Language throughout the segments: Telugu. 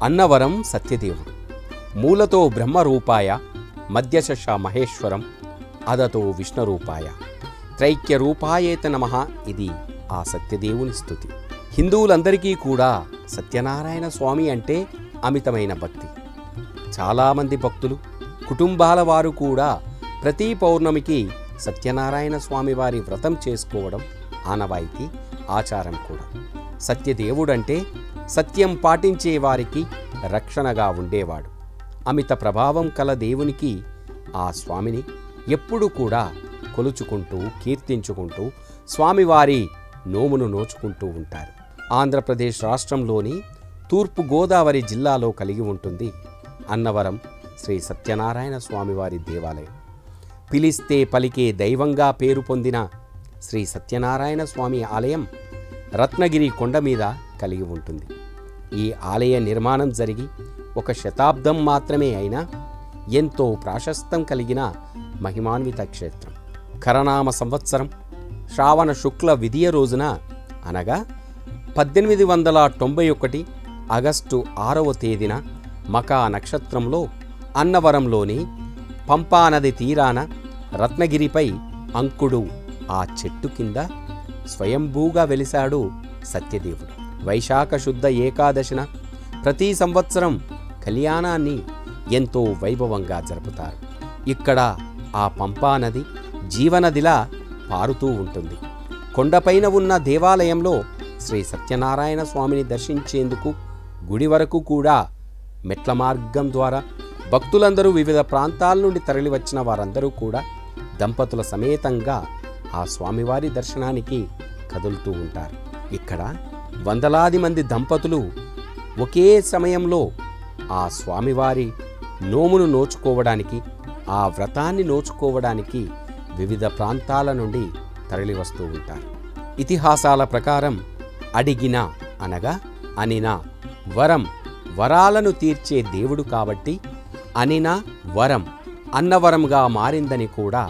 అన్నవరం సత్యదేవుడు మూలతో బ్రహ్మరూపాయ మధ్యశష మహేశ్వరం అదతో విష్ణురూపాయ త్రైక్యరూపాయేత నమః. ఇది ఆ సత్యదేవుని స్తుతి. హిందువులందరికీ కూడా సత్యనారాయణ స్వామి అంటే అమితమైన భక్తి. చాలామంది భక్తులు కుటుంబాల వారు కూడా ప్రతి పౌర్ణమికి సత్యనారాయణ స్వామి వారి వ్రతం చేసుకోవడం ఆనవాయితీ, ఆచారం కూడా. సత్యదేవుడంటే సత్యం పాటించే వారికి రక్షణగా ఉండేవాడు. అమిత ప్రభావం కల దేవునికి ఆ స్వామిని ఎప్పుడూ కూడా కొలుచుకుంటూ కీర్తించుకుంటూ స్వామివారి నోమును నోచుకుంటూ ఉంటారు. ఆంధ్రప్రదేశ్ రాష్ట్రంలోని తూర్పు గోదావరి జిల్లాలో కలిగి ఉంటుంది అన్నవరం శ్రీ సత్యనారాయణ స్వామివారి దేవాలయం. పిలిస్తే పలికే దైవంగా పేరు పొందిన శ్రీ సత్యనారాయణ స్వామి ఆలయం రత్నగిరి కొండ మీద కలిగి ఉంటుంది. ఈ ఆలయ నిర్మాణం జరిగి 1 శతాబ్దం మాత్రమే అయినా ఎంతో ప్రాశస్త్యం కలిగిన మహిమాన్విత క్షేత్రం. కరనామ సంవత్సరం శ్రావణ శుక్ల విదియ రోజున అనగా 1891 ఆగస్టు 6వ తేదీన మకా నక్షత్రంలో అన్నవరంలోని పంపానది తీరాన రత్నగిరిపై అంకుడు ఆ చెట్టు కింద స్వయంభూగా వెలిశాడు సత్యదేవుడు. వైశాఖ శుద్ధ ఏకాదశిన ప్రతి సంవత్సరం కళ్యాణాన్ని ఎంతో వైభవంగా జరుపుతారు. ఇక్కడ ఆ పంపానది జీవనదిలా పారుతూ ఉంటుంది. కొండపైన ఉన్న దేవాలయంలో శ్రీ సత్యనారాయణ స్వామిని దర్శించేందుకు గుడి వరకు కూడా మెట్ల మార్గం ద్వారా భక్తులందరూ వివిధ ప్రాంతాల నుండి తరలివచ్చిన వారందరూ కూడా దంపతుల సమేతంగా ఆ స్వామివారి దర్శనానికి కదులుతూ ఉంటారు. ఇక్కడ వందలాది మంది దంపతులు ఒకే సమయంలో ఆ స్వామివారి నోమును నోచుకోవడానికి, ఆ వ్రతాన్ని నోచుకోవడానికి వివిధ ప్రాంతాల నుండి తరలివస్తూ ఉంటారు. ఇతిహాసాల ప్రకారం అడిగిన అనగా అనిన వరం, వరాలను తీర్చే దేవుడు కాబట్టి అనిన వరం అన్నవరంగా మారిందని కూడా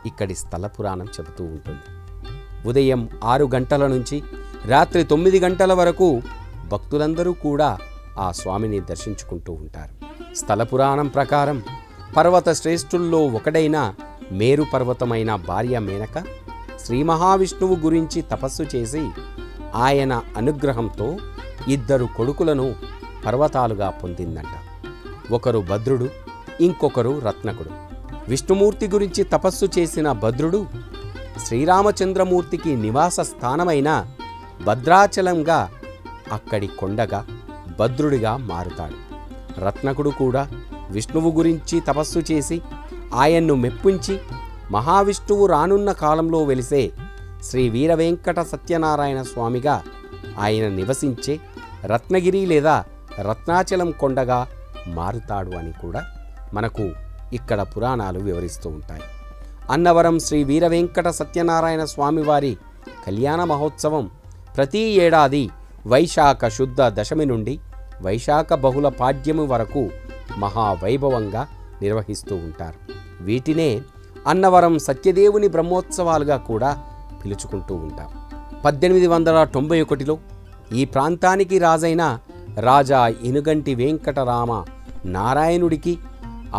ఇక్కడి స్థల పురాణం చెబుతూ ఉంటుంది. ఉదయం 6 గంటల నుంచి రాత్రి 9 గంటల వరకు భక్తులందరూ కూడా ఆ స్వామిని దర్శించుకుంటూ ఉంటారు. స్థల పురాణం ప్రకారం పర్వత శ్రేష్ఠుల్లో ఒకడైన మేరు పర్వతమైన భార్య మేనక శ్రీ మహావిష్ణువు గురించి తపస్సు చేసి ఆయన అనుగ్రహంతో 2 కొడుకులను పర్వతాలుగా పొందిందంట. ఒకరు భద్రుడు, ఇంకొకరు రత్నకుడు. విష్ణుమూర్తి గురించి తపస్సు చేసిన భద్రుడు శ్రీరామచంద్రమూర్తికి నివాస స్థానమైన భద్రాచలంగా అక్కడి కొండగా భద్రుడిగా మారుతాడు. రత్నకుడు కూడా విష్ణువు గురించి తపస్సు చేసి ఆయన్ను మెప్పించి మహావిష్ణువు రానున్న కాలంలో వెలిసే శ్రీ వీరవెంకట సత్యనారాయణ స్వామిగా ఆయన నివసించే రత్నగిరి లేదా రత్నాచలం కొండగా మారుతాడు అని కూడా మనకు ఇక్కడ పురాణాలు వివరిస్తూ ఉంటాయి. అన్నవరం శ్రీ వీరవెంకట సత్యనారాయణ స్వామివారి కళ్యాణ మహోత్సవం ప్రతి ఏడాది వైశాఖ శుద్ధ దశమి నుండి వైశాఖ బహుళ పాడ్యమి వరకు మహావైభవంగా నిర్వహిస్తూ ఉంటారు. వీటినే అన్నవరం సత్యదేవుని బ్రహ్మోత్సవాలుగా కూడా పిలుచుకుంటూ ఉంటాం. 1891లో ఈ ప్రాంతానికి రాజైన రాజా ఇనుగంటి వెంకటరామ నారాయణుడికి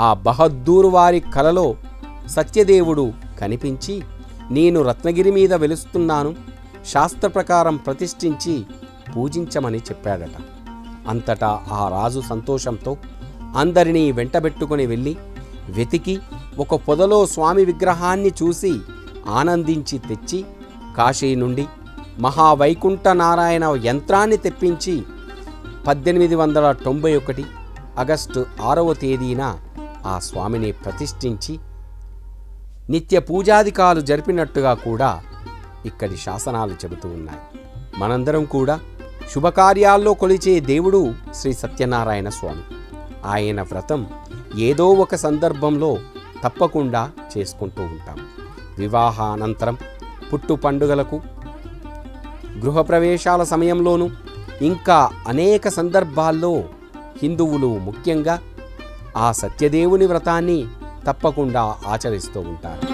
ఆ బహద్దూరు వారి కలలో సత్యదేవుడు కనిపించి, నేను రత్నగిరి మీద వెలుస్తున్నాను, శాస్త్ర ప్రకారం ప్రతిష్ఠించి పూజించమని చెప్పాడట. అంతటా ఆ రాజు సంతోషంతో అందరినీ వెంటబెట్టుకుని వెళ్ళి వెతికి ఒక పొదలో స్వామి విగ్రహాన్ని చూసి ఆనందించి తెచ్చి కాశీ నుండి మహావైకుంఠ నారాయణ యంత్రాన్ని తెప్పించి 1891 ఆగస్టు 6వ తేదీన ఆ స్వామిని ప్రతిష్ఠించి నిత్య పూజాధికాలు జరిపినట్టుగా కూడా ఇక్కడి శాసనాలు చెబుతూ ఉన్నాయి. మనందరం కూడా శుభకార్యాల్లో కొలిచే దేవుడు శ్రీ సత్యనారాయణ స్వామి. ఆయన వ్రతం ఏదో ఒక సందర్భంలో తప్పకుండా చేసుకుంటూ ఉంటాం. వివాహానంతరం, పుట్టు పండుగలకు, గృహప్రవేశాల సమయంలోనూ ఇంకా అనేక సందర్భాల్లో హిందువులు ముఖ్యంగా ఆ సత్యదేవుని వ్రతాన్ని తప్పకుండా ఆచరిస్తూ ఉంటారు.